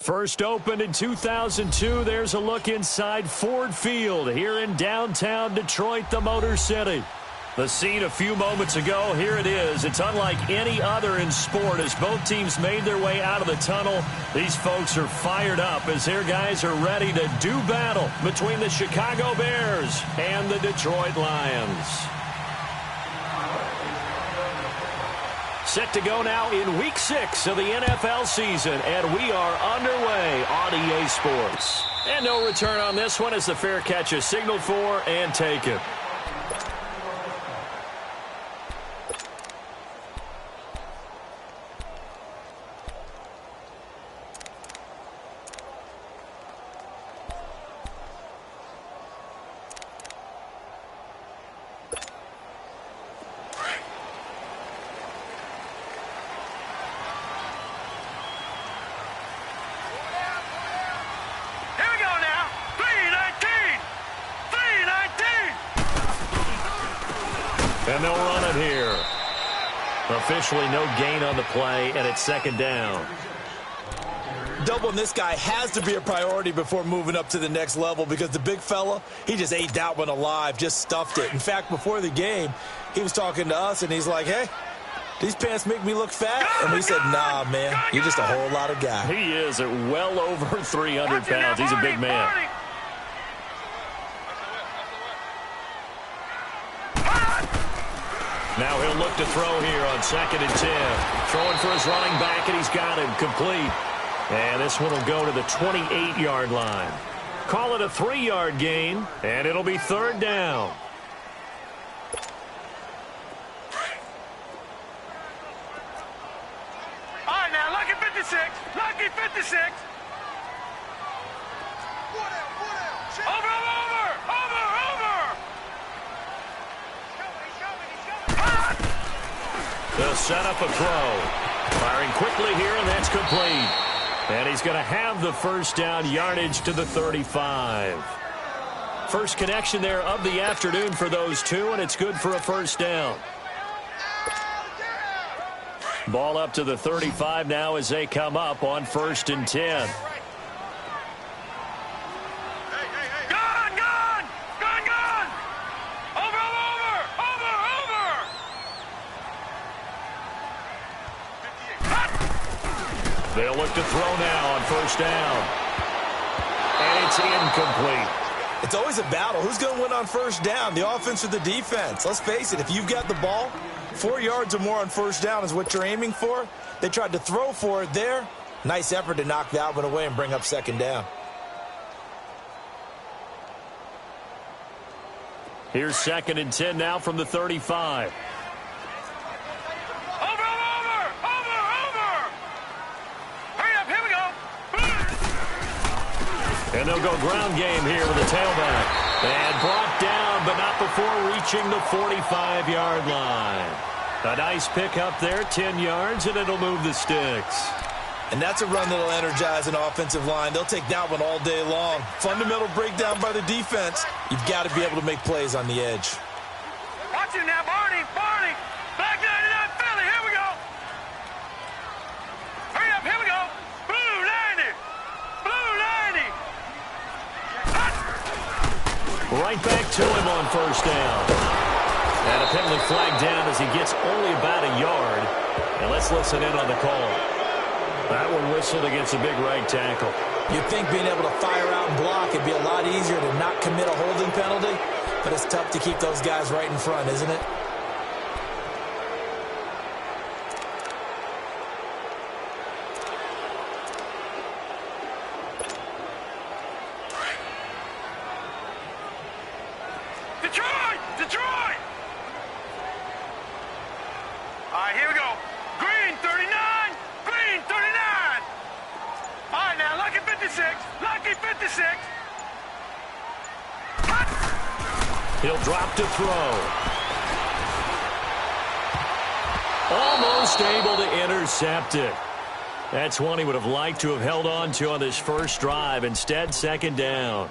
First opened in 2002, there's a look inside Ford Field here in downtown Detroit, the Motor City. The scene a few moments ago, here it is. It's unlike any other in sport as both teams made their way out of the tunnel. These folks are fired up as their guys are ready to do battle between the Chicago Bears and the Detroit Lions. Set to go now in Week 6 of the NFL season, and we are underway on EA Sports. And no return on this one as the fair catch is signaled for and taken. And they'll run it here. Officially no gain on the play, and it's second down. Doubling this guy has to be a priority before moving up to the next level because the big fella, he just ate that one alive, just stuffed it. In fact, before the game, he was talking to us, and he's like, hey, these pants make me look fat? And we said, nah, man, you're just a whole lot of guy. He is at well over 300 pounds. He's a big man. Now he'll look to throw here on 2nd and 10. Throwing for his running back, and he's got him complete. And this one will go to the 28-yard line. Call it a 3-yard gain, and it'll be third down. All right, now, lucky 56. Lucky 56. Over. They'll set up a throw. Firing quickly here, and that's complete. And he's going to have the first down yardage to the 35. First connection there of the afternoon for those two, and it's good for a first down. Ball up to the 35 now as they come up on 1st and 10. They'll look to throw now on 1st down. And it's incomplete. It's always a battle. Who's going to win on 1st down, the offense or the defense? Let's face it, if you've got the ball, 4 yards or more on 1st down is what you're aiming for. They tried to throw for it there. Nice effort to knock that one away and bring up 2nd down. Here's 2nd and 10 now from the 35. And they'll go ground game here with the tailback. And brought down, but not before reaching the 45-yard line. A nice pick up there, 10 yards, and it'll move the sticks. And that's a run that'll energize an offensive line. They'll take that one all day long. Fundamental breakdown by the defense. You've got to be able to make plays on the edge. Watch it now, Barney. Back 99 Philly, here we go. Hurry up, here we go. Blue 90. Right back to him on 1st down. And a penalty flag down as he gets only about a yard. And let's listen in on the call. That one whistled against a big right tackle. You'd think being able to fire out and block would be a lot easier to not commit a holding penalty, but it's tough to keep those guys right in front, isn't it? Detroit! All right, here we go. Green 39. All right, now, lucky 56. He'll drop to throw. Almost able to intercept it. That's one he would have liked to have held on to on this first drive. Instead, 2nd down.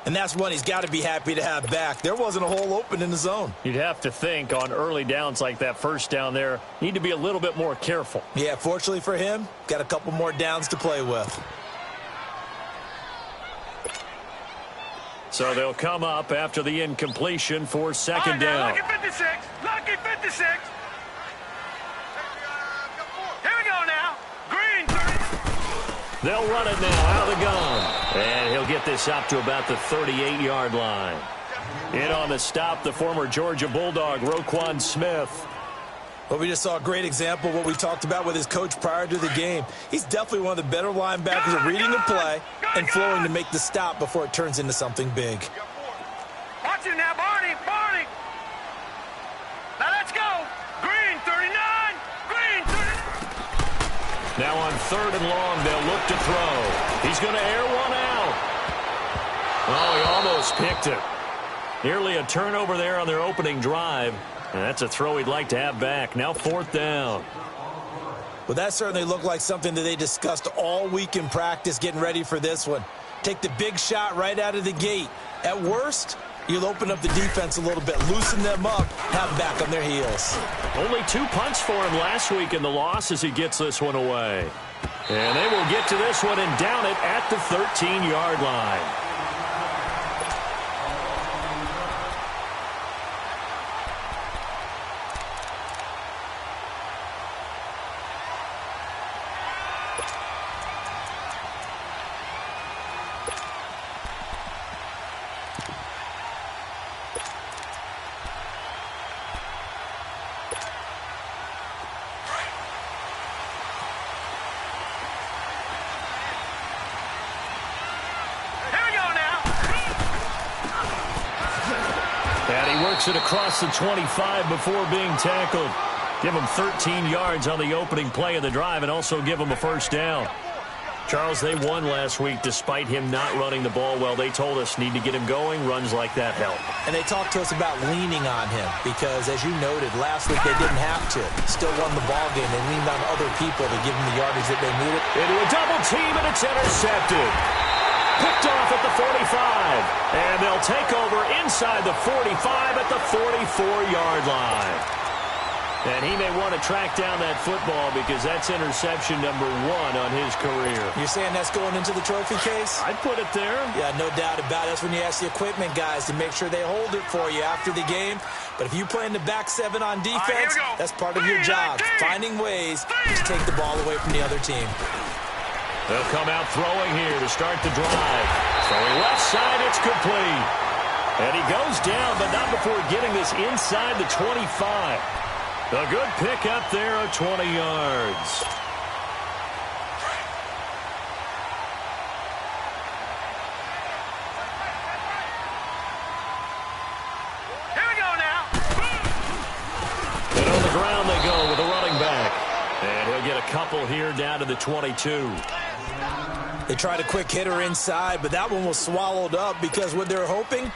And that's one he's got to be happy to have back. There wasn't a hole open in the zone. You'd have to think on early downs like that first down there, need to be a little bit more careful. Yeah, fortunately for him, got a couple more downs to play with. So they'll come up after the incompletion for second down. Lucky 56. Lucky 56. Here we go now. Green 30. They'll run it now out of the gun. And he'll get this up to about the 38-yard line. In on the stop, the former Georgia Bulldog, Roquan Smith. Well, we just saw a great example of what we talked about with his coach prior to the game. He's definitely one of the better linebackers at reading the play and flowing to make the stop before it turns into something big. Watch it now, Barney. Barney. Now let's go. Green 39. Green 39. Now on third and long, they'll look to throw. He's going to air one out. Oh, he almost picked it. Nearly a turnover there on their opening drive. And that's a throw he'd like to have back. Now fourth down. Well, that certainly looked like something that they discussed all week in practice getting ready for this one. Take the big shot right out of the gate. At worst, you'll open up the defense a little bit, loosen them up, have them back on their heels. Only 2 punts for him last week in the loss as he gets this one away. And they will get to this one and down it at the 13-yard line. It across the 25 before being tackled. Give him 13 yards on the opening play of the drive and also give him a first down. Charles, they won last week despite him not running the ball well. They told us need to get him going. Runs like that help. And they talked to us about leaning on him because, as you noted, last week they didn't have to. Still won the ball game. They leaned on other people to give them the yardage that they needed. Into a double team, and it's intercepted. Picked off at the 45, and they'll take over inside the 45 at the 44-yard line. And he may want to track down that football because that's interception number 1 on his career. You're saying that's going into the trophy case? I'd put it there. Yeah, no doubt about it. That's when you ask the equipment guys to make sure they hold it for you after the game. But if you play in the back 7 on defense, that's part of your job, finding ways to take the ball away from the other team. They'll come out throwing here to start the drive. Throwing left side, it's complete. And he goes down, but not before getting this inside the 25. A good pick up there of 20 yards. Here we go now. And on the ground they go with a running back. And he'll get a couple here down to the 22. They tried a quick hitter inside, but that one was swallowed up because what they're hoping,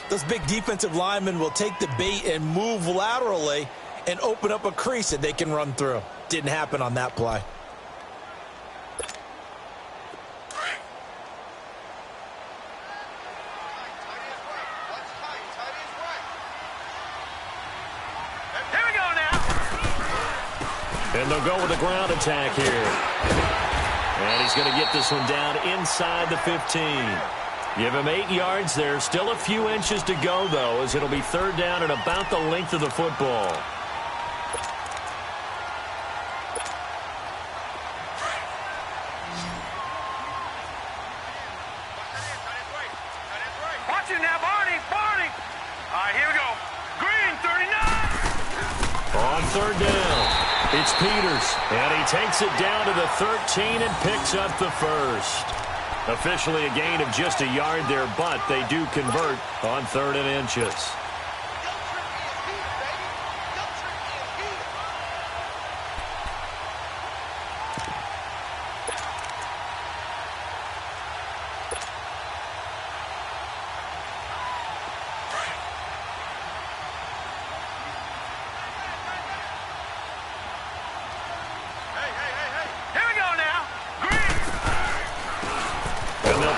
those big defensive linemen will take the bait and move laterally and open up a crease that they can run through. Didn't happen on that play. Here we go now. And they'll go with a ground attack here. And he's going to get this one down inside the 15. Give him 8 yards there. Still a few inches to go, though, as it'll be third down and about the length of the football. Watch it now, Barney. Barney. All right, here we go. Green 39. On third down. It's Peters, and he takes it down to the 13 and picks up the first. Officially a gain of just a yard there, but they do convert on 3rd and inches.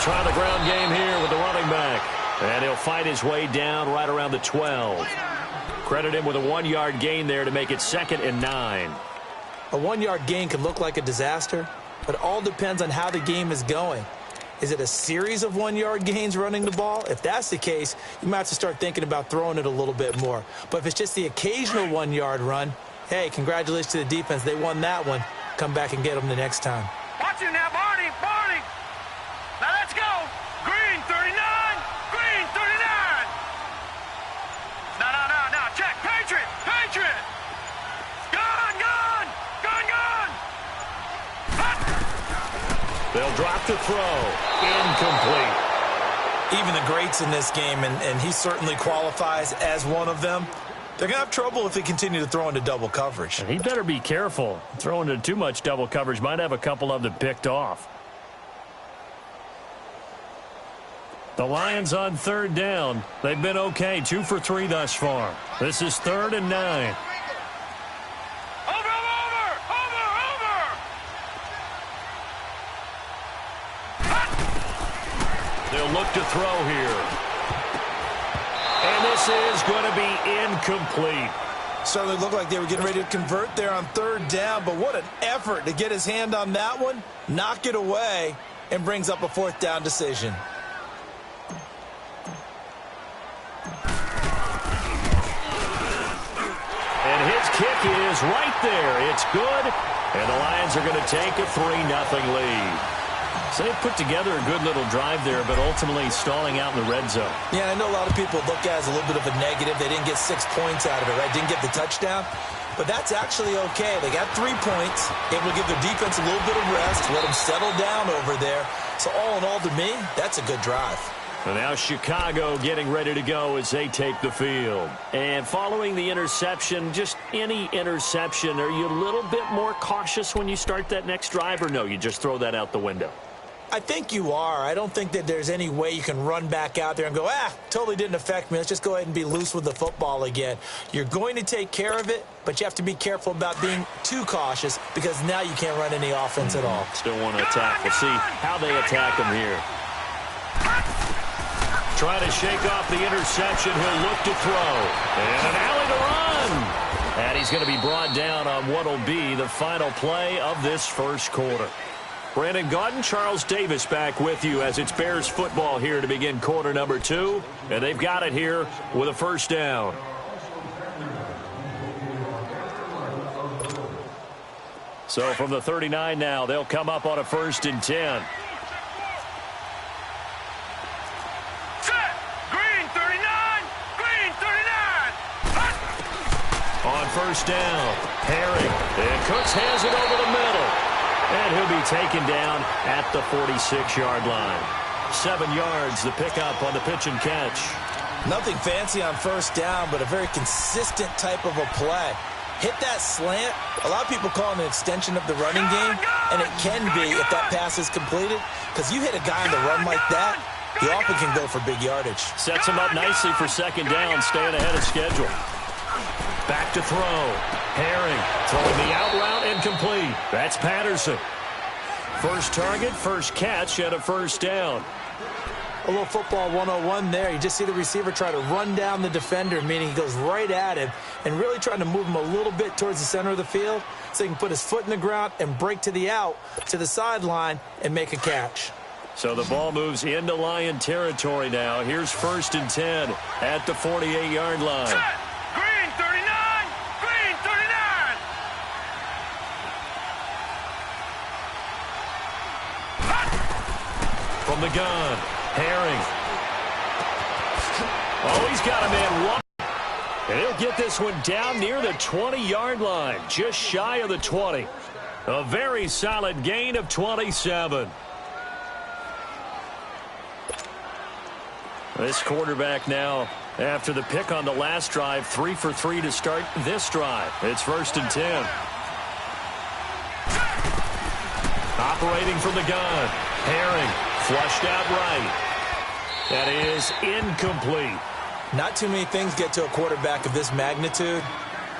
Try the ground game here with the running back. And he'll fight his way down right around the 12. Credit him with a 1-yard gain there to make it 2nd and 9. A 1-yard gain can look like a disaster, but it all depends on how the game is going. Is it a series of 1-yard gains running the ball? If that's the case, you might have to start thinking about throwing it a little bit more. But if it's just the occasional 1-yard run, hey, congratulations to the defense. They won that one. Come back and get them the next time. Watch him now, Barney. Barney. Now let's go. Green 39. Green 39. No. Check. Patriot. Patriot. Gun. They'll drop the throw. Incomplete. Even the greats in this game, and he certainly qualifies as one of them, they're going to have trouble if they continue to throw into double coverage. And he better be careful. Throwing into too much double coverage might have a couple of them picked off. The Lions on 3rd down. They've been okay, 2 for 3 thus far. This is 3rd and 9. They'll look to throw here. And this is going to be incomplete. Certainly looked like they were getting ready to convert there on 3rd down, but what an effort to get his hand on that one, knock it away, and brings up a 4th down decision. And his kick is right there. It's good. And the Lions are going to take a 3-0 lead. So they put together a good little drive there, but ultimately stalling out in the red zone. Yeah, I know a lot of people look at it as a little bit of a negative. They didn't get 6 points out of it, right? Didn't get the touchdown. But that's actually okay. They got 3 points. Able to give their defense a little bit of rest, let them settle down over there. So all in all, to me, that's a good drive. And now Chicago getting ready to go as they take the field. And following the interception, just any interception, are you a little bit more cautious when you start that next drive, or no, you just throw that out the window? I think you are. I don't think that there's any way you can run back out there and go, totally didn't affect me. Let's just go ahead and be loose with the football again. You're going to take care of it, but you have to be careful about being too cautious because now you can't run any offense at all. Still want to attack. We'll see how they attack them here. Trying to shake off the interception. He'll look to throw. And an alley to run. And he's going to be brought down on what will be the final play of this first quarter. Brandon Gaudin, Charles Davis back with you as it's Bears football here to begin quarter number 2. And they've got it here with a 1st down. So from the 39 now, they'll come up on a 1st and 10. Set. Green 39. Green 39. On 1st down, Herring. And Cooks has it over the middle. And he'll be taken down at the 46-yard line. 7 yards, the pickup on the pitch and catch. Nothing fancy on 1st down, but a very consistent type of a play. Hit that slant. A lot of people call it an extension of the running game, and it can be if that pass is completed, because you hit a guy on the run like that, he often can go for big yardage. Sets him up nicely for 2nd down, staying ahead of schedule. Back to throw. Herring throwing the out route incomplete. That's Patterson. First target, first catch, and a 1st down. A little football 101 there. You just see the receiver try to run down the defender, meaning he goes right at him and really trying to move him a little bit towards the center of the field so he can put his foot in the ground and break to the out, to the sideline, and make a catch. So the ball moves into Lion territory now. Here's 1st and 10 at the 48-yard line. Set. Green 39. Green 39. From the gun, Herring. Oh, he's got a man one. And he'll get this one down near the 20-yard line, just shy of the 20. A very solid gain of 27. This quarterback now, after the pick on the last drive, 3 for 3 to start this drive. It's 1st and 10. Operating from the gun, Herring, flushed out right. That is incomplete. Not too many things get to a quarterback of this magnitude,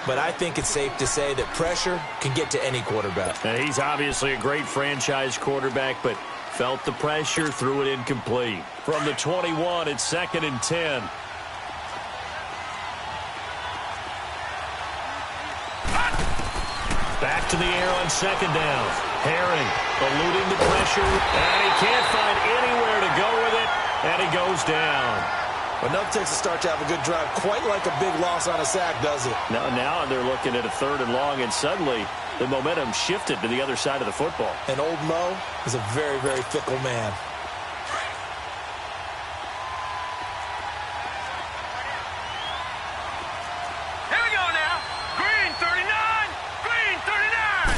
but I think it's safe to say that pressure can get to any quarterback. And he's obviously a great franchise quarterback, but Felt the pressure, threw it incomplete. From the 21, it's 2nd and 10. Back to the air on 2nd down. Herring eluding the pressure, and he can't find anywhere to go with it, and he goes down. Enough takes a start to have a good drive, quite like a big loss on a sack, does it? Now they're looking at a 3rd and long, and suddenly the momentum shifted to the other side of the football. And old Mo is a very, very fickle man. Here we go now. Green 39. Green 39.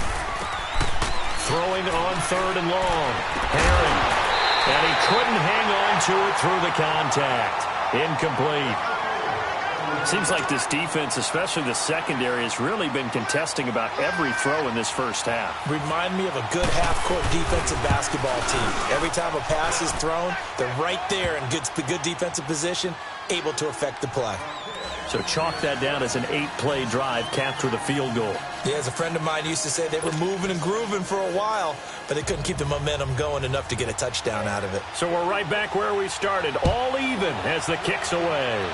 Throwing on 3rd and long. Herring. And he couldn't hang on to it through the contact. Incomplete. Seems like this defense, especially the secondary, has really been contesting about every throw in this first half. Remind me of a good half-court defensive basketball team. Every time a pass is thrown, they're right there in good defensive position, able to affect the play. So chalk that down as an 8-play drive capped with a field goal. Yeah, as a friend of mine used to say, they were moving and grooving for a while, but they couldn't keep the momentum going enough to get a touchdown out of it. So we're right back where we started, all even as the kick's away.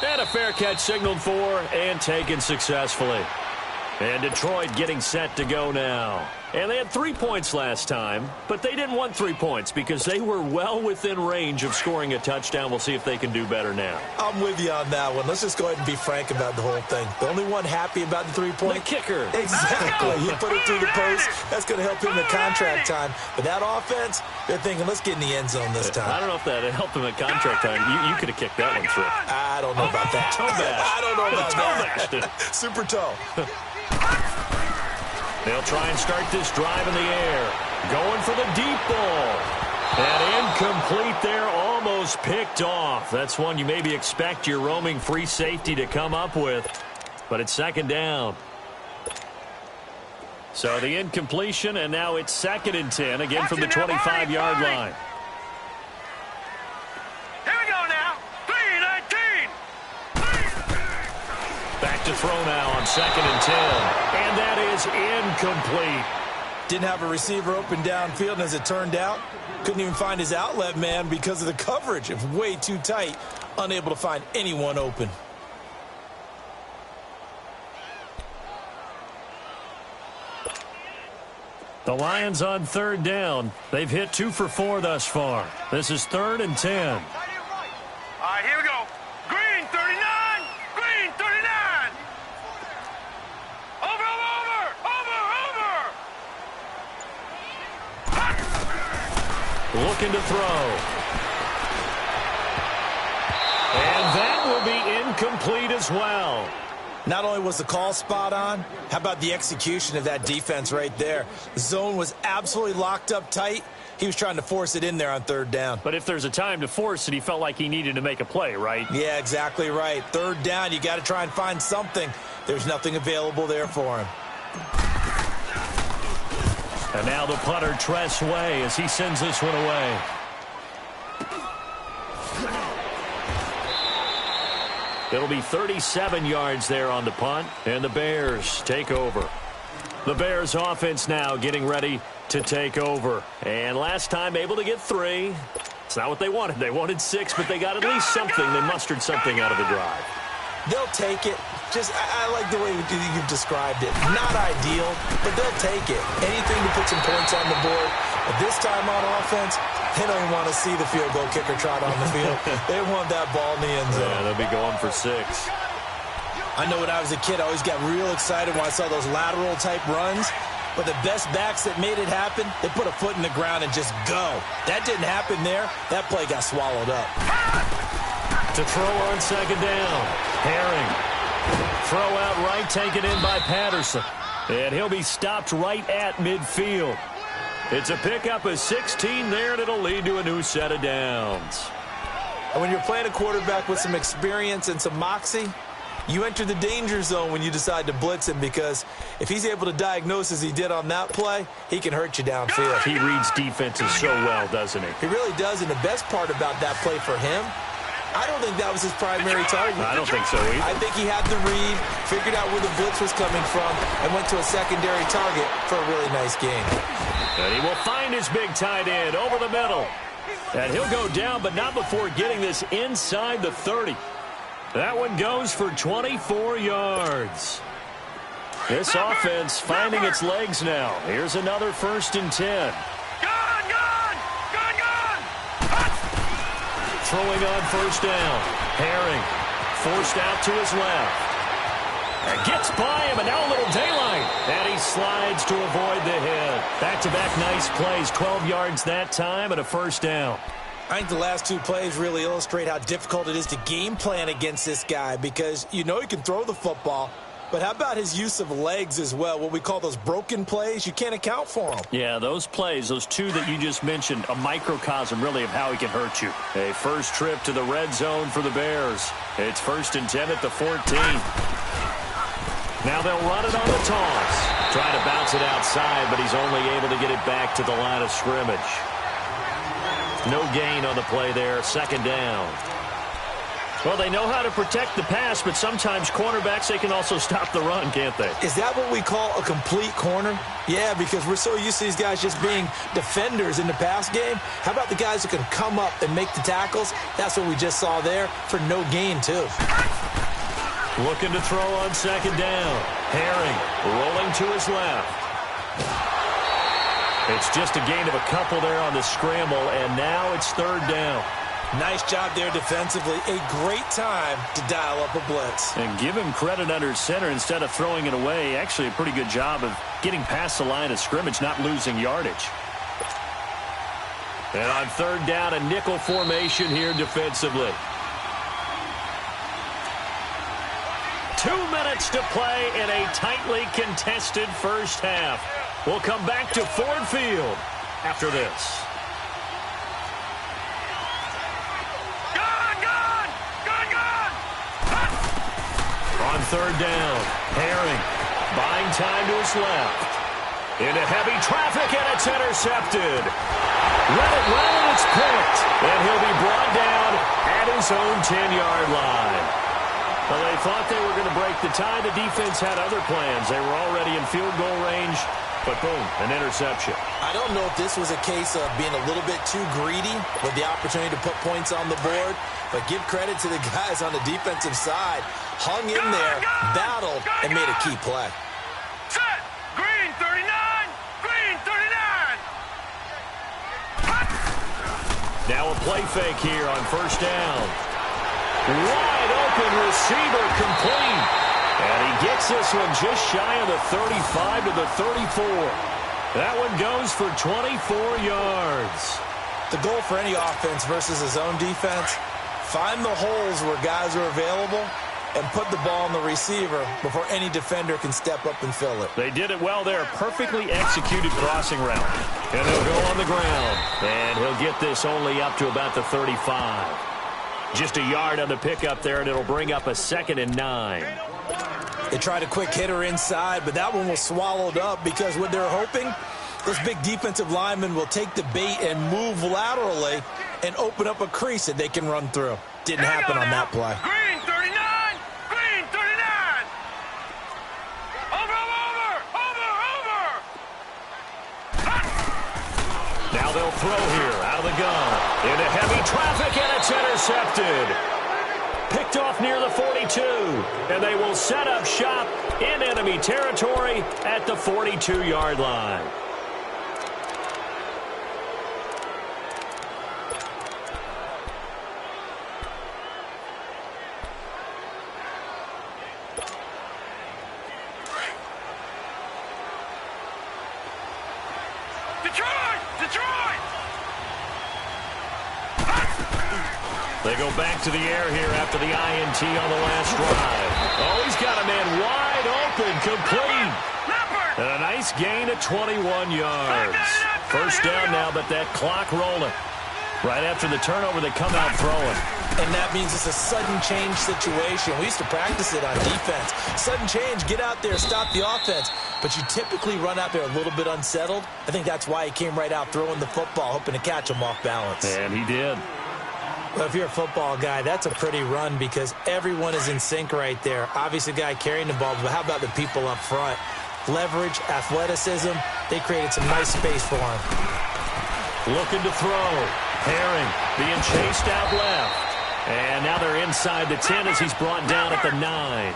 And a fair catch signaled for and taken successfully. And Detroit getting set to go now. And they had 3 points last time, but they didn't want 3 points because they were well within range of scoring a touchdown. We'll see if they can do better now. I'm with you on that one. Let's just go ahead and be frank about the whole thing. The only one happy about the 3-point. The kicker. Exactly. He put it through the post. That's going to help him in contract time. But that offense, they're thinking, let's get in the end zone this time. I don't know if that helped him in contract time. You could have kicked that one through. I don't know about that. Toe bash. I don't know about that. Super toe. They'll try and start this drive in the air. Going for the deep ball. And incomplete there, almost picked off. That's one you maybe expect your roaming free safety to come up with. But it's 2nd down. So the incompletion, and now it's 2nd and 10, again from the 25-yard line. Here we go now. 3-19. Back to throw now on 2nd and 10. And that is incomplete. Didn't have a receiver open downfield, and as it turned out, couldn't even find his outlet man because of the coverage. It was way too tight, unable to find anyone open. The Lions on 3rd down. They've hit 2 for 4 thus far. This is 3rd and 10. All right, here we go. Green 39. Green 39. Over. Looking to throw. And that will be incomplete as well. Not only was the call spot on, how about the execution of that defense right there? The zone was absolutely locked up tight. He was trying to force it in there on 3rd down. But if there's a time to force it, he felt like he needed to make a play, right? Yeah, exactly right. 3rd down, you got to try and find something. There's nothing available there for him. And now the punter, Tress Way, as he sends this one away. It'll be 37 yards there on the punt, and the Bears take over. The Bears offense now getting ready to take over. And last time able to get 3. It's not what they wanted. They wanted 6, but they got at least something. They mustered something out of the drive. They'll take it. I like the way you've described it. Not ideal, but they'll take it. Anything to put some points on the board. But this time on offense, they don't even want to see the field goal kicker trot on the field. They want that ball in the end zone. Yeah, they'll be going for 6. I know when I was a kid, I always got real excited when I saw those lateral type runs. But the best backs that made it happen, they put a foot in the ground and just go. That didn't happen there. That play got swallowed up. To throw on 2nd down. Herring. Throw out right, taken in by Patterson. And he'll be stopped right at midfield. It's a pickup of 16 there, and it'll lead to a new set of downs. And when you're playing a quarterback with some experience and some moxie, you enter the danger zone when you decide to blitz him, because if he's able to diagnose as he did on that play, he can hurt you downfield. He reads defenses so well, doesn't he? He really does, and the best part about that play for him, I don't think that was his primary target. I don't think so either. I think he had the read, figured out where the blitz was coming from, and went to a secondary target for a really nice game. And he will find his big tight end over the middle. And he'll go down, but not before getting this inside the 30. That one goes for 24 yards. This offense finding its legs now. Here's another 1st and 10. Throwing on 1st down. Herring forced out to his left. And gets by him, and now a little daylight. And he slides to avoid the hit. Back-to-back nice plays, 12 yards that time, and a 1st down. I think the last 2 plays really illustrate how difficult it is to game plan against this guy because you know he can throw the football, but how about his use of legs as well? What we call those broken plays, you can't account for them. Yeah, those plays, those 2 that you just mentioned, a microcosm really of how he can hurt you. A first trip to the red zone for the Bears. It's 1st and 10 at the 14. Now they'll run it on the toss. Trying to bounce it outside, but he's only able to get it back to the line of scrimmage. No gain on the play there, 2nd down. Well, they know how to protect the pass, but sometimes cornerbacks, they can also stop the run, can't they? Is that what we call a complete corner? Yeah, because we're so used to these guys just being defenders in the pass game. How about the guys who can come up and make the tackles? That's what we just saw there for no gain, too. Looking to throw on 2nd down. Herring rolling to his left. It's just a gain of a couple there on the scramble, and now it's 3rd down. Nice job there defensively. A great time to dial up a blitz. And give him credit under center instead of throwing it away. Actually, a pretty good job of getting past the line of scrimmage, not losing yardage. And on 3rd down, a nickel formation here defensively. 2 minutes to play in a tightly contested first half. We'll come back to Ford Field after this. On 3rd down, Herring buying time to his left. Into heavy traffic, and it's intercepted. Read it well, and it's picked. And he'll be brought down at his own 10-yard line. Well, they thought they were going to break the tie. The defense had other plans. They were already in field goal range, but boom, an interception. I don't know if this was a case of being a little bit too greedy with the opportunity to put points on the board, but give credit to the guys on the defensive side. Hung in there, battled, and made a key play. Set! Green 39! Green 39! Now a play fake here on 1st down. Wide open receiver complete. And he gets this one just shy of the 35 to the 34. That one goes for 24 yards. The goal for any offense versus a zone defense, find the holes where guys are available and put the ball on the receiver before any defender can step up and fill it. They did it well there. Perfectly executed crossing route. And he'll go on the ground. And he'll get this only up to about the 35. Just a yard on the pickup there, and it'll bring up a 2nd and 9. They tried a quick hitter inside, but that one was swallowed up because what they're hoping, those big defensive linemen will take the bait and move laterally and open up a crease that they can run through. Didn't happen on that play. Green 39! Green 39! Over! Now they'll throw here out of the gun. Into heavy traffic, and it's intercepted. Picked off near the 42, and they will set up shop in enemy territory at the 42-yard line. They go back to the air here after the INT on the last drive. Oh, he's got a man wide open, complete. And a nice gain of 21 yards. 1st down now, but that clock rolling. Right after the turnover, they come out throwing. And that means it's a sudden change situation. We used to practice it on defense. Sudden change, get out there, stop the offense. But you typically run out there a little bit unsettled. I think that's why he came right out throwing the football, hoping to catch him off balance. And he did. Well, if you're a football guy, that's a pretty run because everyone is in sync right there. Obviously, the guy carrying the ball, but how about the people up front? leverage, athleticism. They created some nice space for him. Looking to throw. Herring being chased out left. And now they're inside the 10 as he's brought down at the 9.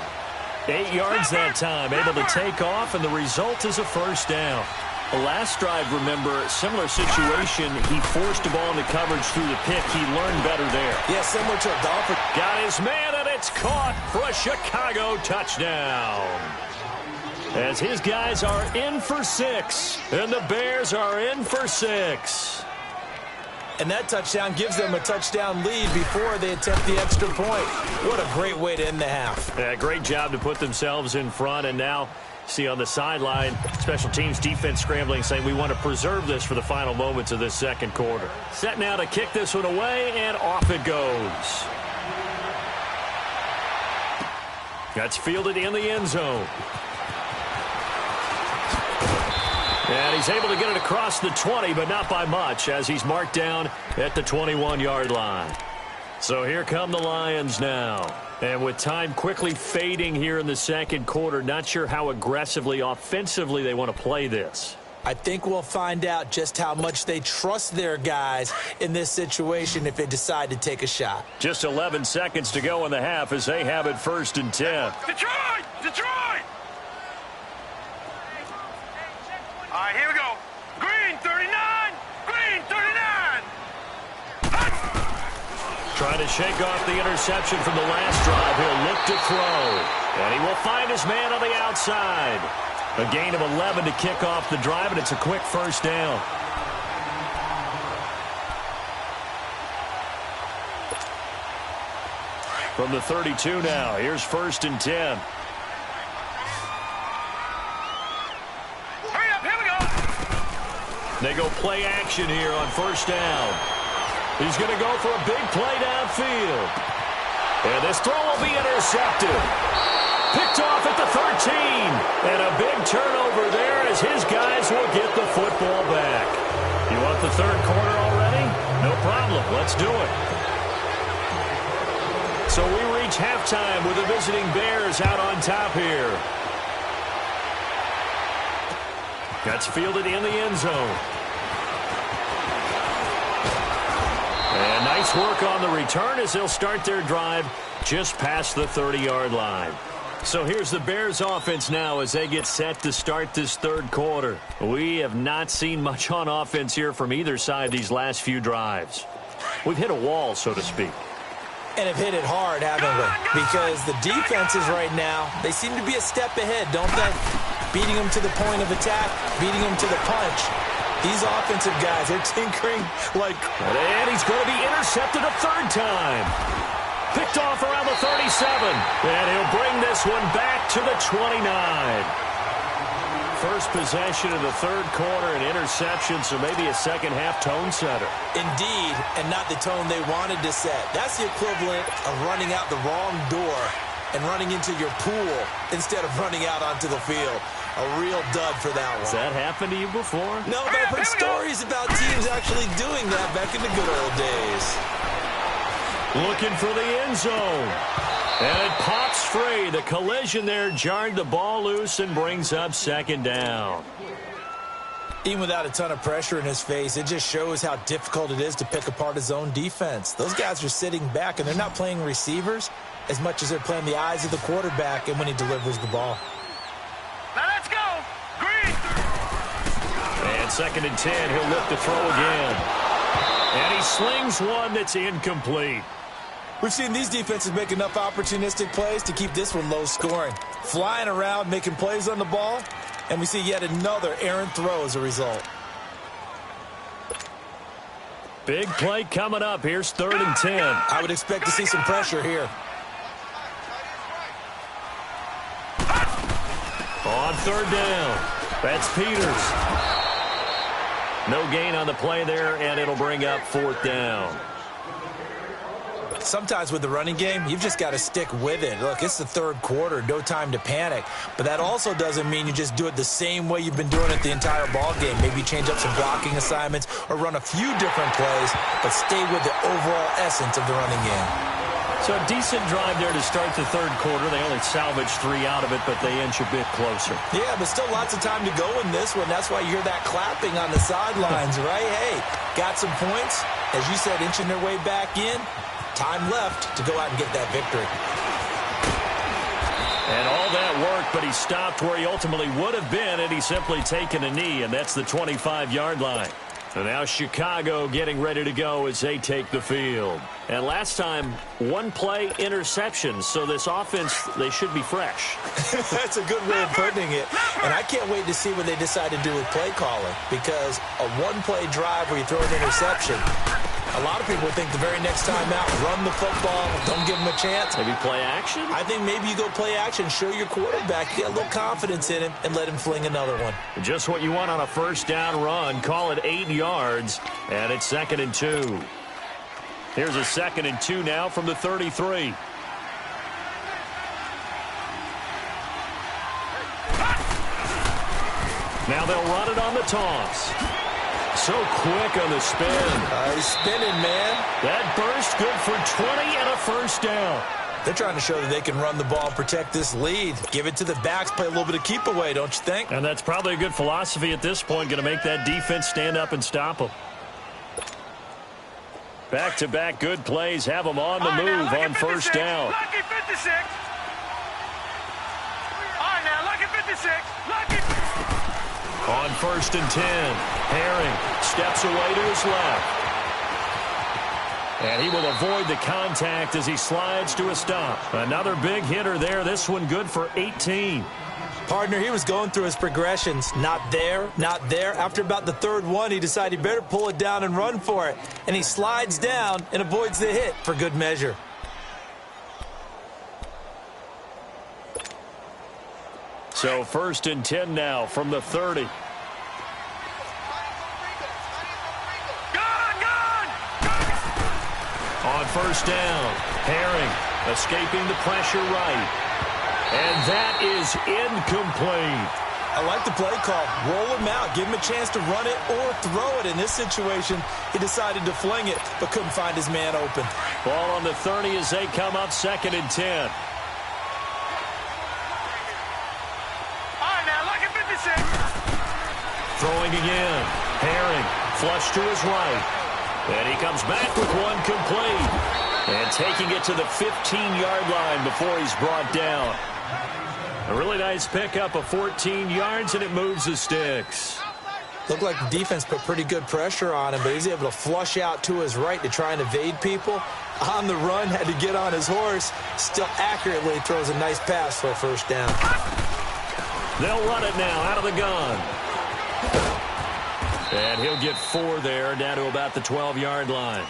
8 yards that time, able to take off, and the result is a first down. The last drive, remember, similar situation. He forced the ball into coverage through the pick. He learned better there. Yeah, similar to a Dolphin. Got his man, and it's caught for a Chicago touchdown. As his guys are in for 6, and the Bears are in for 6. And that touchdown gives them a touchdown lead before they attempt the extra point. What a great way to end the half. Yeah, great job to put themselves in front, and now see on the sideline, special teams defense scrambling, saying we want to preserve this for the final moments of this second quarter. Set now to kick this one away, and off it goes. That's fielded in the end zone. And he's able to get it across the 20, but not by much, as he's marked down at the 21-yard line. So here come the Lions now. And with time quickly fading here in the second quarter, not sure how aggressively, offensively they want to play this. I think we'll find out just how much they trust their guys in this situation if they decide to take a shot. Just 11 seconds to go in the half as they have it 1st and 10. Detroit! Detroit! All right, here we go. Green 39! Green 39! Trying to shake off the interception from the last drive. He'll look to throw. And he will find his man on the outside. A gain of 11 to kick off the drive, and it's a quick first down. From the 32 now, here's 1st and 10. Hurry up, here we go! They go play action here on 1st down. He's going to go for a big play downfield. And this throw will be intercepted. Picked off at the 13. And a big turnover there as his guys will get the football back. You want the third quarter already? No problem. Let's do it. So we reach halftime with the visiting Bears out on top here. That's fielded in the end zone. And nice work on the return as they'll start their drive just past the 30-yard line. So here's the Bears offense now as they get set to start this third quarter. We have not seen much on offense here from either side these last few drives. We've hit a wall, so to speak. And have hit it hard, haven't we? Because the defenses right now, they seem to be a step ahead, don't they? Beating them to the point of attack, beating them to the punch. These offensive guys, they're tinkering like... And he's going to be intercepted a third time. Picked off around the 37. And he'll bring this one back to the 29. First possession of the third quarter, an interception, so maybe a second-half tone setter. Indeed, and not the tone they wanted to set. That's the equivalent of running out the wrong door and running into your pool instead of running out onto the field. A real dud for that one. Has that happened to you before? No, but I've heard stories about teams actually doing that back in the good old days. Looking for the end zone. And it pops free. The collision there jarred the ball loose and brings up second down. Even without a ton of pressure in his face, it just shows how difficult it is to pick apart his own defense. Those guys are sitting back, and they're not playing receivers as much as they're playing the eyes of the quarterback and when he delivers the ball. Now let's go! Green! And 2nd and 10, he'll look to throw again. And he slings one that's incomplete. We've seen these defenses make enough opportunistic plays to keep this one low scoring. Flying around, making plays on the ball, and we see yet another errant throw as a result. Big play coming up. Here's 3rd and 10. I would expect to see some pressure here. On 3rd down. That's Peters. No gain on the play there, and it'll bring up 4th down. Sometimes with the running game, you've just got to stick with it. Look, it's the third quarter, no time to panic. But that also doesn't mean you just do it the same way you've been doing it the entire ball game. Maybe change up some blocking assignments or run a few different plays, but stay with the overall essence of the running game. So a decent drive there to start the third quarter. They only salvaged 3 out of it, but they inch a bit closer. Yeah, but still lots of time to go in this one. That's why you hear that clapping on the sidelines, right? Hey, got some points. As you said, inching their way back in. Time left to go out and get that victory. And all that work, but he stopped where he ultimately would have been had he simply taken a knee, and that's the 25-yard line. And now Chicago getting ready to go as they take the field. And last time, one play interception, so this offense, they should be fresh. That's a good way of putting it. And I can't wait to see what they decide to do with play calling, because a one-play drive where you throw an interception, a lot of people think the very next time out, run the football, don't give them a chance. Maybe play action? I think maybe you go play action, show your quarterback, get a little confidence in him, and let him fling another one. Just what you want on a first down run. Call it 8 yards, and it's 2nd and 2. Here's a 2nd and 2 now from the 33. Now they'll run it on the toss. So quick on the spin. He's spinning, man. That burst good for 20 and a first down. They're trying to show that they can run the ball and protect this lead. Give it to the backs, play a little bit of keep away, don't you think? And that's probably a good philosophy at this point, going to make that defense stand up and stop them. Back-to-back good plays have them on the move on first down. Lucky 56. All right, now, lucky 56. Lucky. On 1st and 10, Herring steps away to his left. And he will avoid the contact as he slides to a stop. Another big hitter there. This one good for 18. Partner, he was going through his progressions. Not there, not there. After about the third one, he decided he better pull it down and run for it. And he slides down and avoids the hit for good measure. So 1st and 10 now from the 30. On first down, Herring escaping the pressure right. And that is incomplete. I like the play call. Roll him out. Give him a chance to run it or throw it. In this situation, he decided to fling it, but couldn't find his man open. Ball on the 30 as they come up 2nd and 10. Throwing again. Herring flush to his right. And he comes back with one complete. And taking it to the 15-yard line before he's brought down. A really nice pickup of 14 yards, and it moves the sticks. Looked like the defense put pretty good pressure on him, but he's able to flush out to his right to try and evade people. On the run, had to get on his horse. Still accurately throws a nice pass for a first down. They'll run it now out of the gun. And he'll get 4 there, down to about the 12-yard line.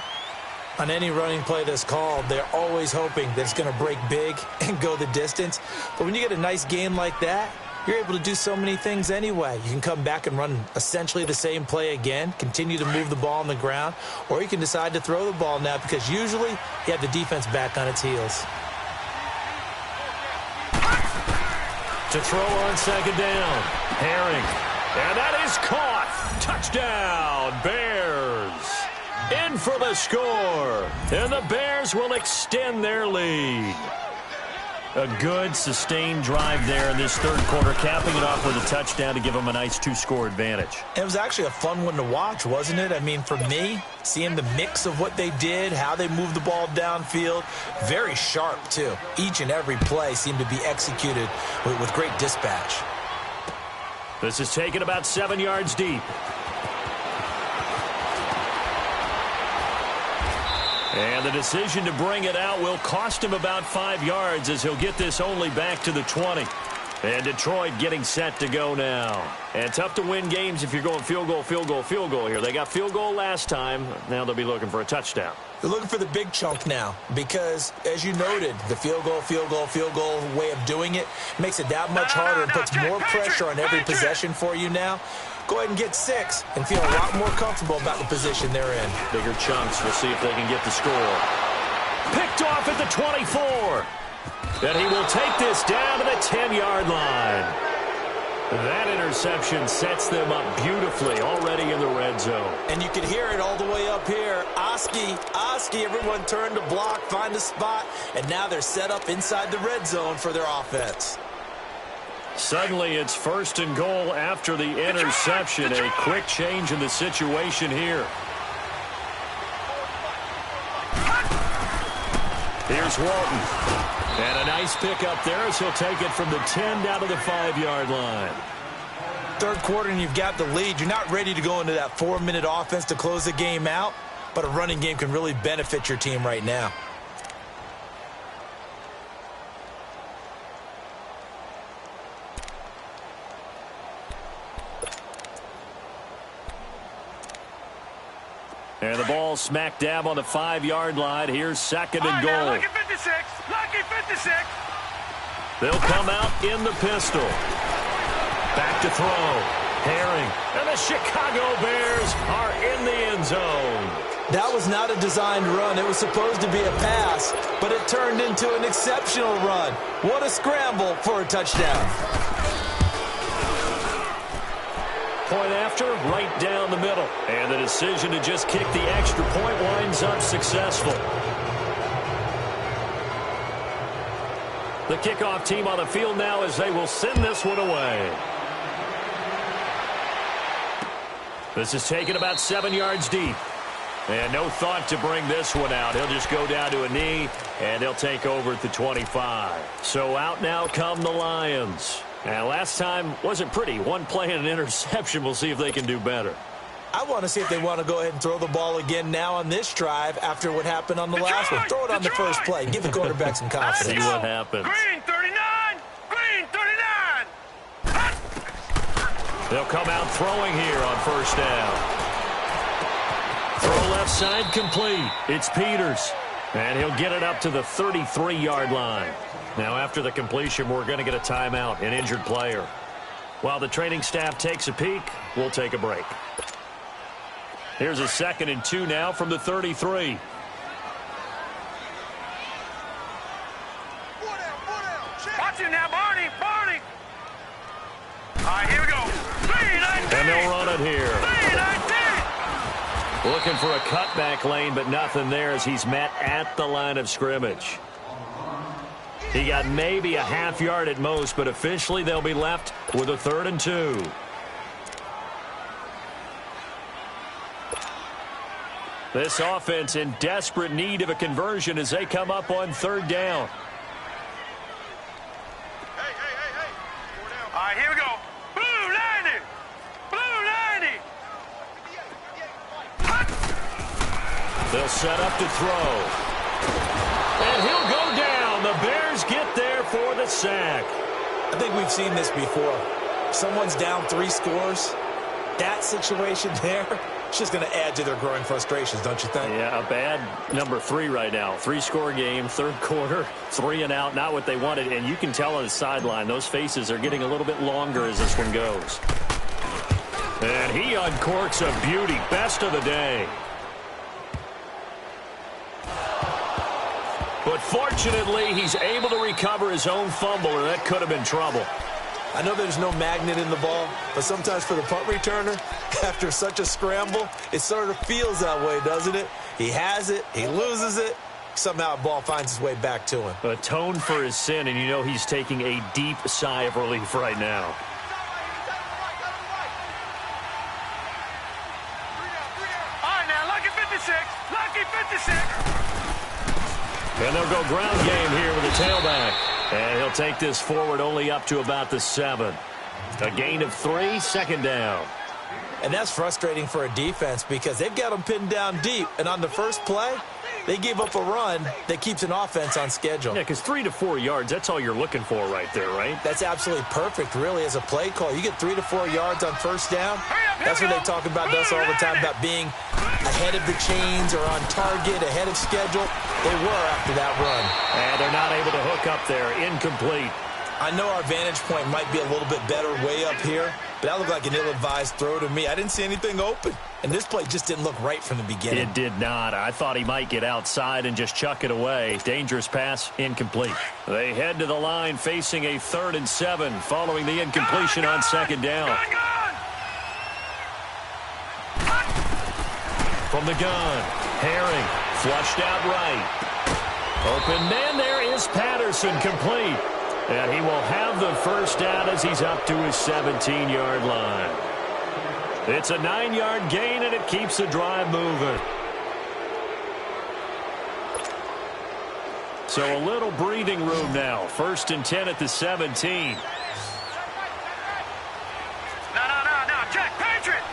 On any running play that's called, they're always hoping that it's going to break big and go the distance. But when you get a nice gain like that, you're able to do so many things anyway. You can come back and run essentially the same play again, continue to move the ball on the ground, or you can decide to throw the ball now because usually you have the defense back on its heels. To throw on 2nd down, Herring. And that is caught. Touchdown, Bears. In for the score. And the Bears will extend their lead. A good, sustained drive there in this third quarter, capping it off with a touchdown to give them a nice 2-score advantage. It was actually a fun one to watch, wasn't it? I mean, for me, seeing the mix of what they did, how they moved the ball downfield, very sharp, too. Each and every play seemed to be executed with great dispatch. This is taken about 7 yards deep. And the decision to bring it out will cost him about 5 yards as he'll get this only back to the 20. And Detroit getting set to go now. And tough to win games if you're going field goal, field goal, field goal here. They got field goal last time. Now they'll be looking for a touchdown. They're looking for the big chunk now because, as you noted, the field goal way of doing it makes it that much harder and puts more pressure on every possession for you now. Go ahead and get 6 and feel a lot more comfortable about the position they're in. Bigger chunks. We'll see if they can get the score. Picked off at the 24. And he will take this down to the 10-yard line. That interception sets them up beautifully already in the red zone. And you can hear it all the way up here. Oski, everyone turned to block, find a spot, and now they're set up inside the red zone for their offense. Suddenly it's 1st and goal after the interception. A quick change in the situation here. Here's Walton. And a nice pickup there as he'll take it from the 10 down to the 5-yard line. Third quarter and you've got the lead. You're not ready to go into that 4-minute offense to close the game out, but a running game can really benefit your team right now. And the ball smack dab on the 5-yard line. Here's 2nd and goal. Lucky 56. Lucky 56. They'll come out in the pistol. Back to throw. Herring. And the Chicago Bears are in the end zone. That was not a designed run. It was supposed to be a pass, but it turned into an exceptional run. What a scramble for a touchdown. Point after, right down the middle. And the decision to just kick the extra point winds up successful. The kickoff team on the field now as they will send this one away. This is taken about 7 yards deep. And no thought to bring this one out. He'll just go down to a knee, and he'll take over at the 25. So out now come the Lions. And last time wasn't pretty. One play and an interception. We'll see if they can do better. I want to see if they want to go ahead and throw the ball again now on this drive after what happened on the last one. Throw it on the first play. Give the quarterback some confidence. See what happens. Green 39. Green 39. They'll come out throwing here on 1st down. Throw left side complete. It's Peters. And he'll get it up to the 33-yard line. Now, after the completion, we're going to get a timeout, an injured player. While the training staff takes a peek, we'll take a break. Here's a 2nd and 2 now from the 33. Watch it now, Barney. Barney. All right, here we go. 3-19. And they'll run it here. 3-19. Looking for a cutback lane, but nothing there as he's met at the line of scrimmage. He got maybe a half yard at most, but officially they'll be left with a 3rd and 2. This offense in desperate need of a conversion as they come up on 3rd down. Hey. All right, here we go. Blue 90. Blue 90. They'll set up to throw. And he'll go down. The Bears get there for the sack. I think we've seen this before. Someone's down 3 scores. That situation there, it's just going to add to their growing frustrations, don't you think? Yeah, a bad number 3 right now. 3-score game, 3rd quarter, 3 and out, not what they wanted. And you can tell on the sideline, those faces are getting a little bit longer as this one goes. And he uncorks a beauty. Best of the day. But fortunately, he's able to recover his own fumble, or that could have been trouble. I know there's no magnet in the ball, but sometimes for the punt returner, after such a scramble, it sort of feels that way, doesn't it? He has it, he loses it, somehow the ball finds its way back to him. Atone for his sin, and you know he's taking a deep sigh of relief right now. All right, now, lucky 56. Lucky 56. And they'll go ground game here with the tailback. And he'll take this forward only up to about the 7. A gain of 3, 2nd down. And that's frustrating for a defense because they've got them pinned down deep. And on the first play, they gave up a run that keeps an offense on schedule. Yeah, because 3 to 4 yards, that's all you're looking for right there, right? That's absolutely perfect, really, as a play call. You get 3 to 4 yards on 1st down. That's what they talk about to us all the time, about being ahead of the chains or on target, ahead of schedule. They were after that run. And they're not able to hook up there. Incomplete. I know our vantage point might be a little bit better way up here, but that looked like an ill-advised throw to me. I didn't see anything open, and this play just didn't look right from the beginning. It did not. I thought he might get outside and just chuck it away. Dangerous pass, incomplete. They head to the line facing a 3rd and 7 following the incompletion on 2nd down. From the gun, Herring flushed out right. Open man, there is Patterson, complete. And he will have the first down as he's up to his 17-yard line. It's a 9-yard gain, and it keeps the drive moving. So a little breathing room now. 1st and 10 at the 17. No, check, Patriot.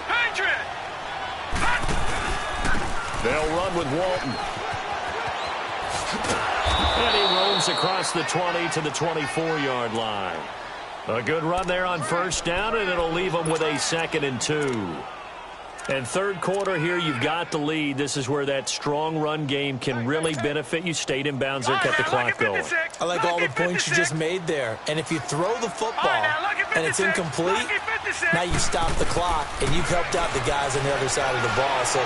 They'll run with Walton. And he roams across the 20 to the 24-yard line. A good run there on 1st down, and it'll leave them with a 2nd and 2. And 3rd quarter here, you've got the lead. This is where that strong run game can really benefit you. Stayed in bounds there, kept the clock going. I like all the points you just made there. And if you throw the football and it's incomplete, now you stop the clock, and you've helped out the guys on the other side of the ball. So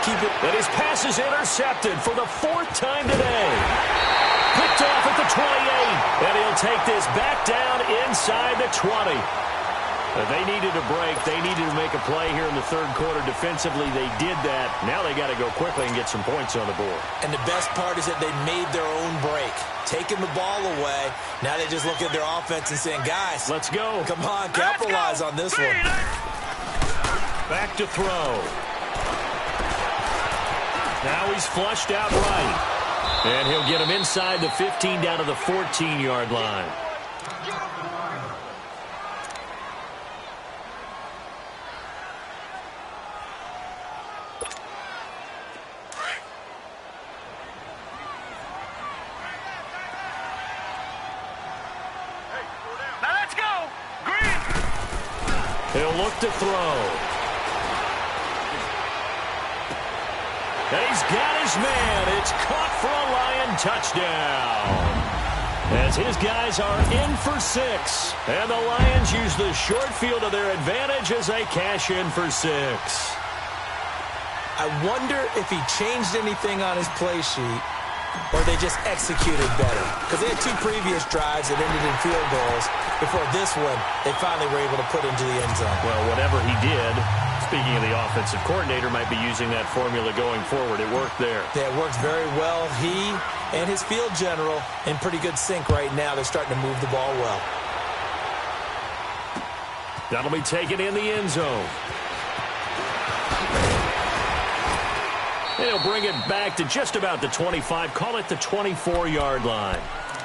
keep it. And his pass is intercepted for the 4th time today. Picked off at the 28, and he'll take this back down inside the 20. They needed a break. They needed to make a play here in the 3rd quarter. Defensively, they did that. Now they got to go quickly and get some points on the board. And the best part is that they made their own break, taking the ball away. Now they just look at their offense and saying, guys, let's go. Come on, capitalize on this one. Back to throw. Now he's flushed out right. And he'll get him inside the 15 down to the 14-yard line. Now let's go. Green. He'll look to throw. And he's got his man. It's caught for a Lion touchdown. As his guys are in for 6. And the Lions use the short field to their advantage as they cash in for 6. I wonder if he changed anything on his play sheet or they just executed better. Because they had 2 previous drives that ended in field goals. Before this one, they finally were able to put into the end zone. Well, whatever he did, speaking of the offensive coordinator, might be using that formula going forward. It worked there. Yeah, it worked very well. He and his field general in pretty good sync right now. They're starting to move the ball well. That'll be taken in the end zone. And he'll bring it back to just about the 25. Call it the 24-yard line.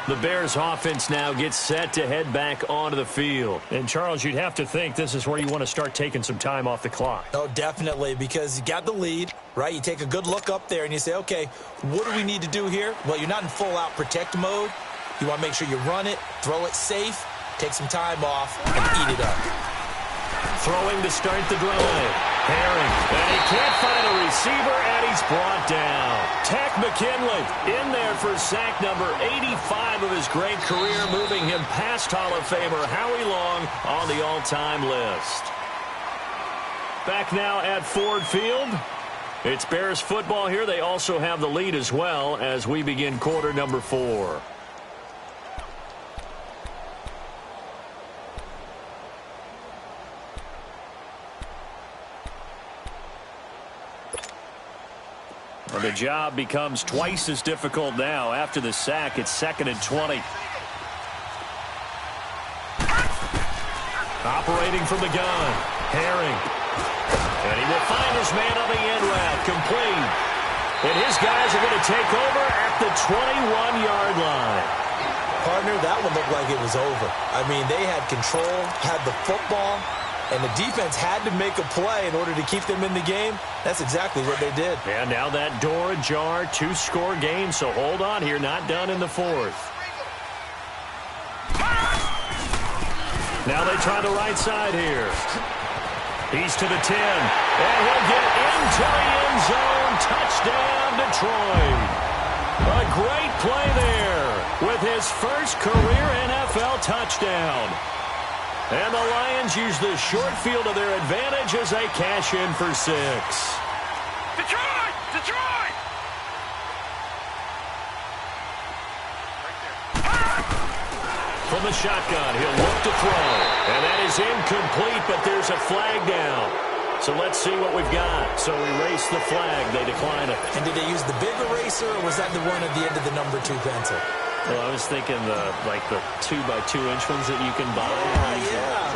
The Bears offense now gets set to head back onto the field. And, Charles, you'd have to think this is where you want to start taking some time off the clock. Oh, definitely, because you got the lead, right? You take a good look up there and you say, okay, what do we need to do here? Well, you're not in full-out protect mode. You want to make sure you run it, throw it safe, take some time off, and eat it up. Throwing to start the drive. Herring, and he can't find a receiver, and he's brought down. Tack McKinley in there for sack number 85 of his great career, moving him past Hall of Famer Howie Long on the all-time list. Back now at Ford Field. It's Bears football here. They also have the lead as well as we begin quarter number 4. Well, the job becomes twice as difficult now. After the sack, it's 2nd and 20. Operating from the gun. Herring. And he will find his man on the end route. Complete. And his guys are going to take over at the 21-yard line. Partner, that one looked like it was over. I mean, they had control, had the football, and the defense had to make a play in order to keep them in the game. That's exactly what they did. And now that door ajar, 2-score game, so hold on here, not done in the 4th. Now they try the right side here. He's to the 10, and he'll get into the end zone. Touchdown, Detroit. A great play there with his first career NFL touchdown. And the Lions use the short field to their advantage as they cash in for 6. Detroit! Detroit! From the shotgun, he'll look to throw. And that is incomplete, but there's a flag down. So let's see what we've got. So erase the flag. They decline it. And did they use the big eraser, or was that the one at the end of the number 2 pencil? Well, I was thinking the 2x2-inch ones that you can buy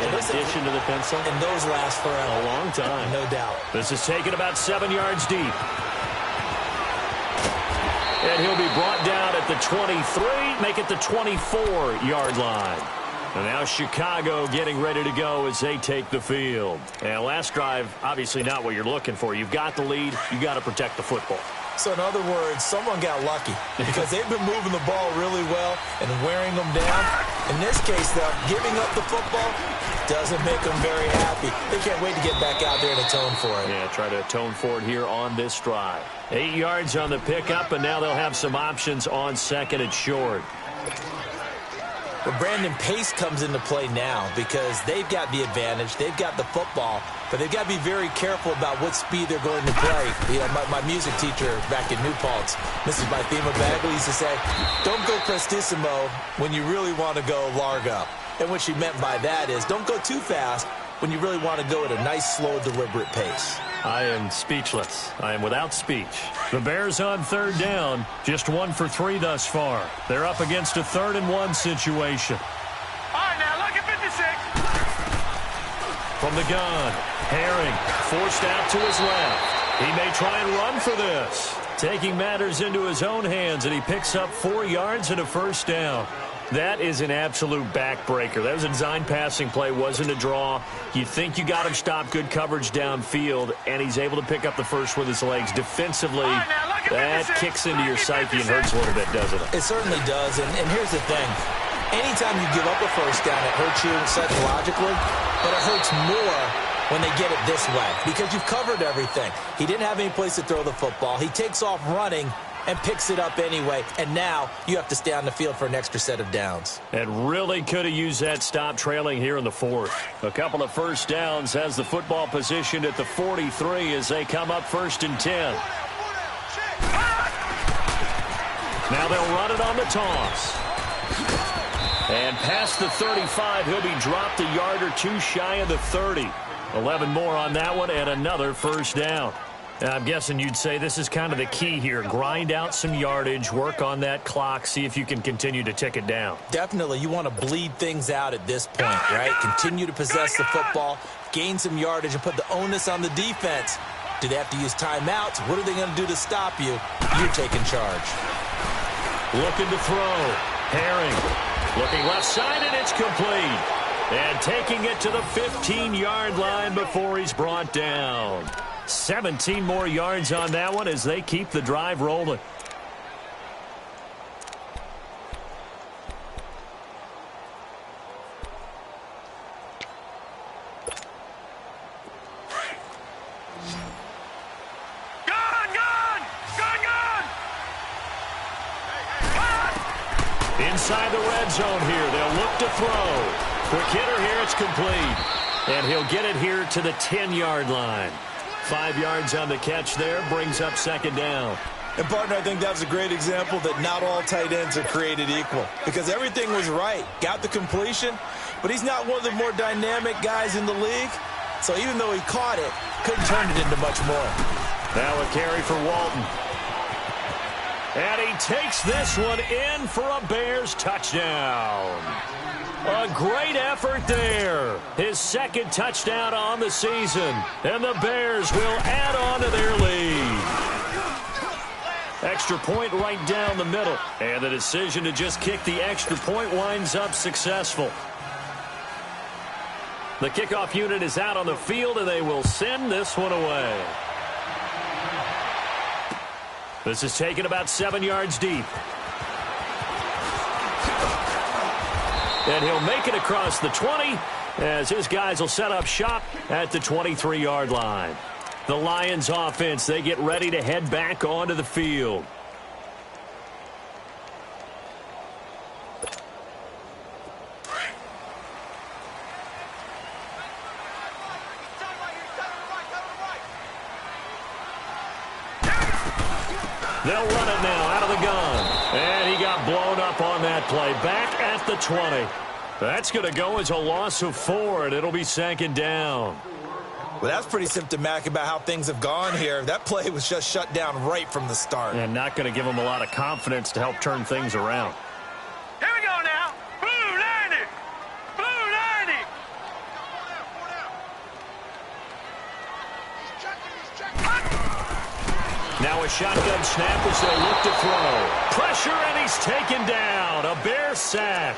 in addition to the pencil. And those last forever. A long time. No doubt. This is taken about 7 yards deep. And he'll be brought down at the 23, make it the 24-yard line. And now Chicago getting ready to go as they take the field. And last drive, obviously not what you're looking for. You've got the lead. You've got to protect the football. So in other words, someone got lucky because they've been moving the ball really well and wearing them down. In this case, though, giving up the football doesn't make them very happy. They can't wait to get back out there and atone for it. Yeah, try to atone for it here on this drive. 8 yards on the pickup, and now they'll have some options on second and short. But Brandon, pace comes into play now because they've got the advantage. They've got the football, but they've got to be very careful about what speed they're going to play. You know, my music teacher back in New Paltz, Mrs. Bythema Bagley, used to say, don't go prestissimo when you really want to go largo. And what she meant by that is don't go too fast when you really want to go at a nice, slow, deliberate pace. I am speechless. I am without speech. The Bears on third down, just 1 for 3 thus far. They're up against a 3rd-and-1 situation. All right, now look at 56. From the gun, Herring forced out to his left. He may try and run for this. Taking matters into his own hands, and he picks up 4 yards and a first down. That is an absolute backbreaker. That was a design passing play, wasn't a draw. You think you got him stopped, good coverage downfield, and he's able to pick up the first with his legs. Defensively, that kicks into your psyche and hurts a little bit, doesn't it? It certainly does, and here's the thing. Anytime you give up a first down, it hurts you psychologically, but it hurts more when they get it this way because you've covered everything. He didn't have any place to throw the football. He takes off running and picks it up anyway, and now you have to stay on the field for an extra set of downs. And really could have used that stop trailing here in the 4th. A couple of first downs, has the football positioned at the 43 as they come up 1st and 10. Now they'll run it on the toss. And past the 35, he'll be dropped a yard or two shy of the 30. 11 more on that one and another first down. I'm guessing you'd say this is kind of the key here. Grind out some yardage, work on that clock, see if you can continue to tick it down. Definitely. You want to bleed things out at this point, right? Continue to possess the football, gain some yardage, and put the onus on the defense. Do they have to use timeouts? What are they going to do to stop you? You're taking charge. Looking to throw. Herring. Looking left side, and it's complete. And taking it to the 15-yard line before he's brought down. 17 more yards on that one as they keep the drive rolling. Inside the red zone here. They'll look to throw. Quick hitter here. It's complete. And he'll get it here to the 10-yard line. 5 yards on the catch there, brings up second down. And, partner, I think that was a great example that not all tight ends are created equal because everything was right. Got the completion, but he's not one of the more dynamic guys in the league. So even though he caught it, couldn't turn it into much more. Now a carry for Walton. And he takes this one in for a Bears touchdown. A great effort there. His second touchdown on the season. And the Bears will add on to their lead. Extra point right down the middle. And the decision to just kick the extra point winds up successful. The kickoff unit is out on the field, and they will send this one away. This is taken about 7 yards deep. And he'll make it across the 20 as his guys will set up shop at the 23-yard line. The Lions offense, they get ready to head back onto the field. They'll run it now out of the gun. And he got blown up on that play. Back at the 20. That's going to go as a loss of 4, and it'll be 2nd down. Well, that's pretty symptomatic about how things have gone here. That play was just shut down right from the start. And not going to give them a lot of confidence to help turn things around. Here we go now. Blue 90. Blue 90. Now a shotgun snap as they look to throw. Pressure, and he's taken down. A Bear sack.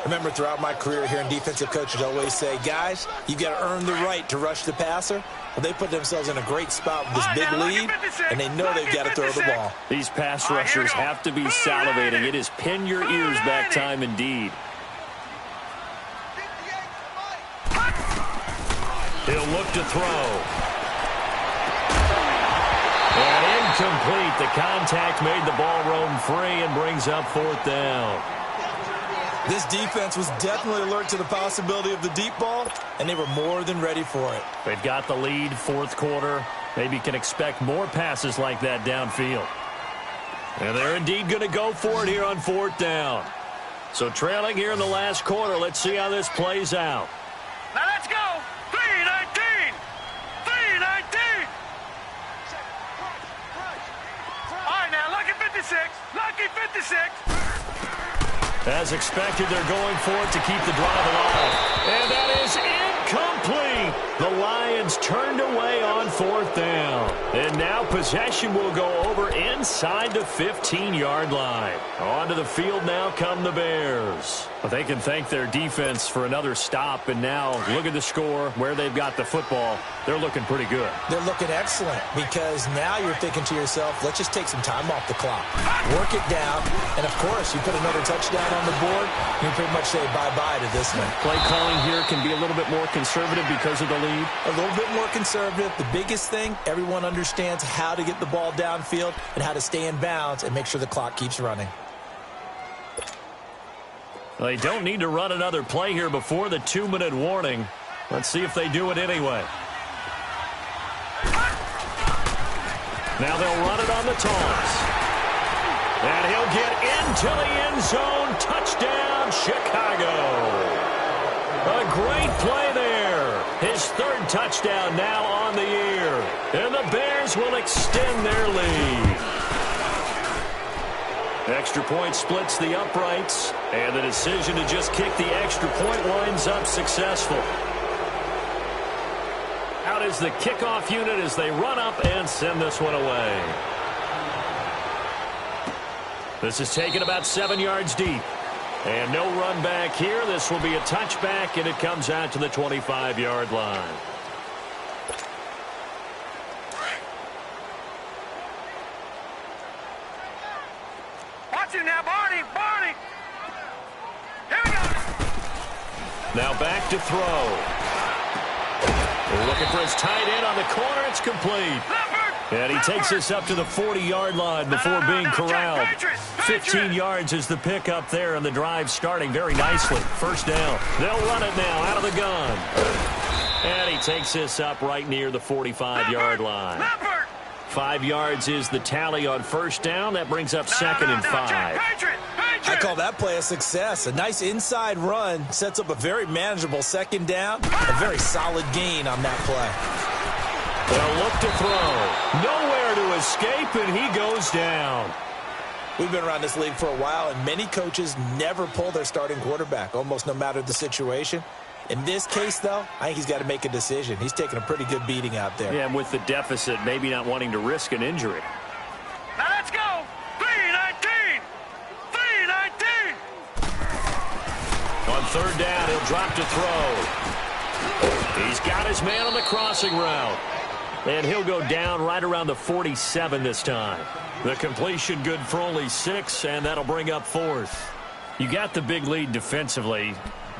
Remember, throughout my career here in defensive coaches always say, guys, you got to earn the right to rush the passer. Well, they put themselves in a great spot with this big lead, and they know they've got to throw the ball. These pass rushers have to be salivating. It is pin your ears back time indeed. He'll look to throw. And incomplete. The contact made the ball roam free and brings up 4th down. This defense was definitely alert to the possibility of the deep ball, and they were more than ready for it. They've got the lead, 4th quarter. Maybe can expect more passes like that downfield. And they're indeed going to go for it here on 4th down. So trailing here in the last quarter. Let's see how this plays out. Now let's go. 3-19. 3-19. All right, now lucky 56. Lucky 56. As expected, they're going for it to keep the drive alive. And that is incomplete. The Lions turned away on 4th down. And now possession will go over inside the 15-yard line. Onto the field now come the Bears. But they can thank their defense for another stop. And now look at the score, where they've got the football. They're looking pretty good. They're looking excellent because now you're thinking to yourself, let's just take some time off the clock. Work it down. And, of course, you put another touchdown on the board, you pretty much say bye-bye to this one. Play calling here can be a little bit more conservative because of the lead. A little bit more conservative. The biggest thing, everyone understands how to get the ball downfield and how to stay in bounds and make sure the clock keeps running. They don't need to run another play here before the 2-minute warning. Let's see if they do it anyway. Now they'll run it on the toss. And he'll get into the end zone. Touchdown, Chicago. A great play there. His 3rd touchdown now on the year. And the Bears will extend their lead. Extra point splits the uprights. And the decision to just kick the extra point winds up successful. Out is the kickoff unit as they run up and send this one away. This is taken about 7 yards deep. And no run back here. This will be a touchback, and it comes out to the 25-yard line. Watch it now, Barney. Barney. Here we go. Now back to throw. We're looking for his tight end on the corner. It's complete. And he takes this up to the 40-yard line before being corralled. 15 yards is the pickup there, and the drive starting very nicely. 1st down. They'll run it now out of the gun. And he takes this up right near the 45-yard line. 5 yards is the tally on 1st down. That brings up 2nd and 5. I call that play a success. A nice inside run sets up a very manageable 2nd down. A very solid gain on that play. They'll look to throw. Nowhere to escape, and he goes down. We've been around this league for a while, and many coaches never pull their starting quarterback, almost no matter the situation. In this case, though, I think he's got to make a decision. He's taking a pretty good beating out there. Yeah, and with the deficit, maybe not wanting to risk an injury. Now let's go. 3-19. 3-19. On 3rd down, he'll drop to throw. He's got his man on the crossing route. And he'll go down right around the 47 this time. The completion good for only 6, and that'll bring up 4th. You got the big lead defensively.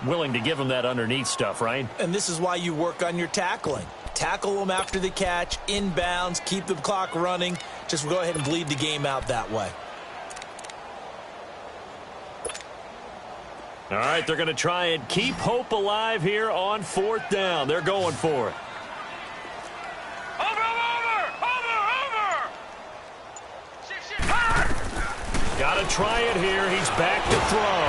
Willing to give him that underneath stuff, right? And this is why you work on your tackling. Tackle them after the catch, inbounds, keep the clock running. Just go ahead and bleed the game out that way. All right, they're going to try and keep hope alive here on 4th down. They're going for it. Over. Got to try it here. He's back to throw.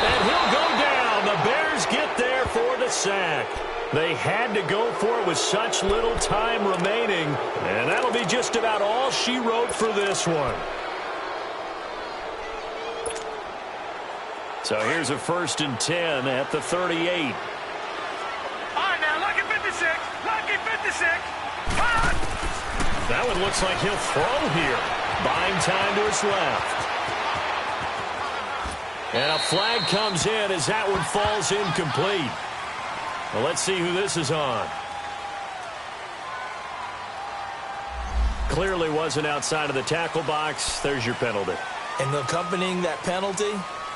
And he'll go down. The Bears get there for the sack. They had to go for it with such little time remaining. And that'll be just about all she wrote for this one. So here's a 1st and 10 at the 38. All right, now, lucky 56. Lucky 56. Hot! That one looks like he'll throw here. Buying time to his left. And a flag comes in as that one falls incomplete. Well, let's see who this is on. Clearly wasn't outside of the tackle box. There's your penalty. And accompanying that penalty,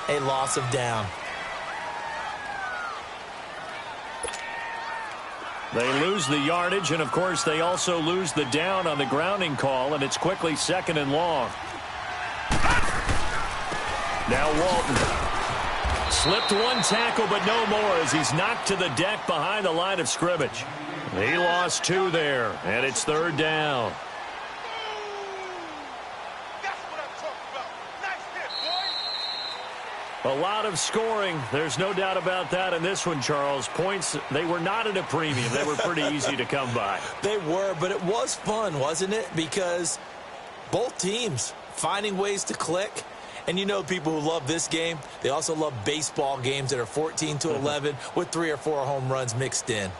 a loss of down. They lose the yardage, and, of course, they also lose the down on the grounding call, and it's quickly 2nd and long. Now Walton. Slipped one tackle, but no more as he's knocked to the deck behind the line of scrimmage. He lost 2 there, and it's 3rd down. A lot of scoring. There's no doubt about that in this one, Charles. Points, they were not at a premium. They were pretty easy to come by. They were, but it was fun, wasn't it? Because both teams finding ways to click. And you know people who love this game, they also love baseball games that are 14-11 with 3 or 4 home runs mixed in.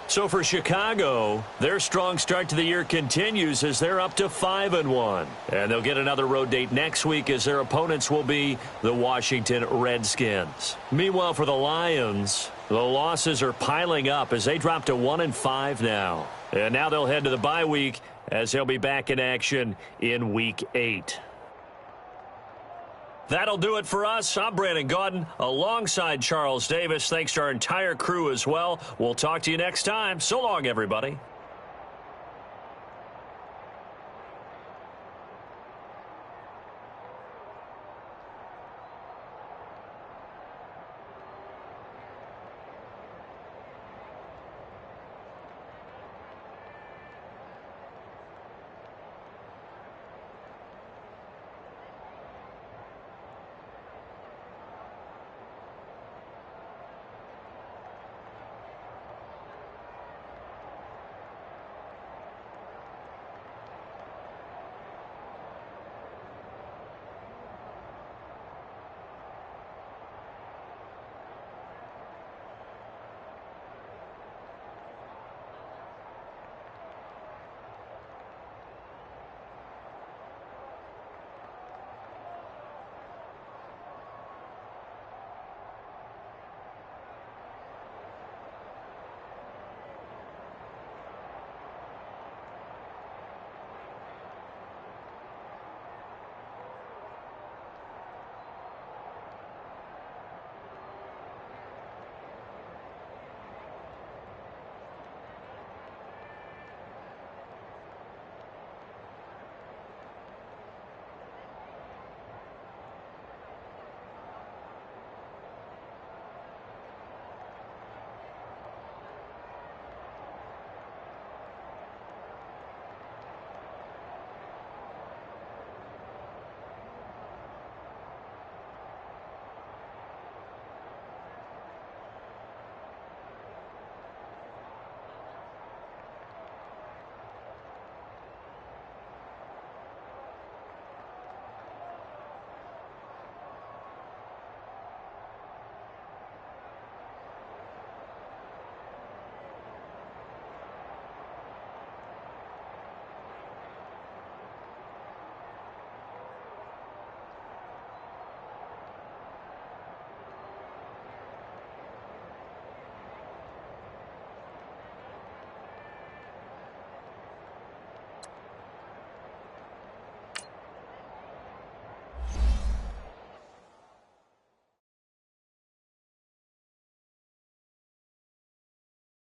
So for Chicago, their strong start to the year continues as they're up to 5-1. And they'll get another road date next week as their opponents will be the Washington Redskins. Meanwhile, for the Lions, the losses are piling up as they drop to 1-5 now. And now they'll head to the bye week as they'll be back in action in Week 8. That'll do it for us. I'm Brandon Gaudin alongside Charles Davis. Thanks to our entire crew as well. We'll talk to you next time. So long, everybody.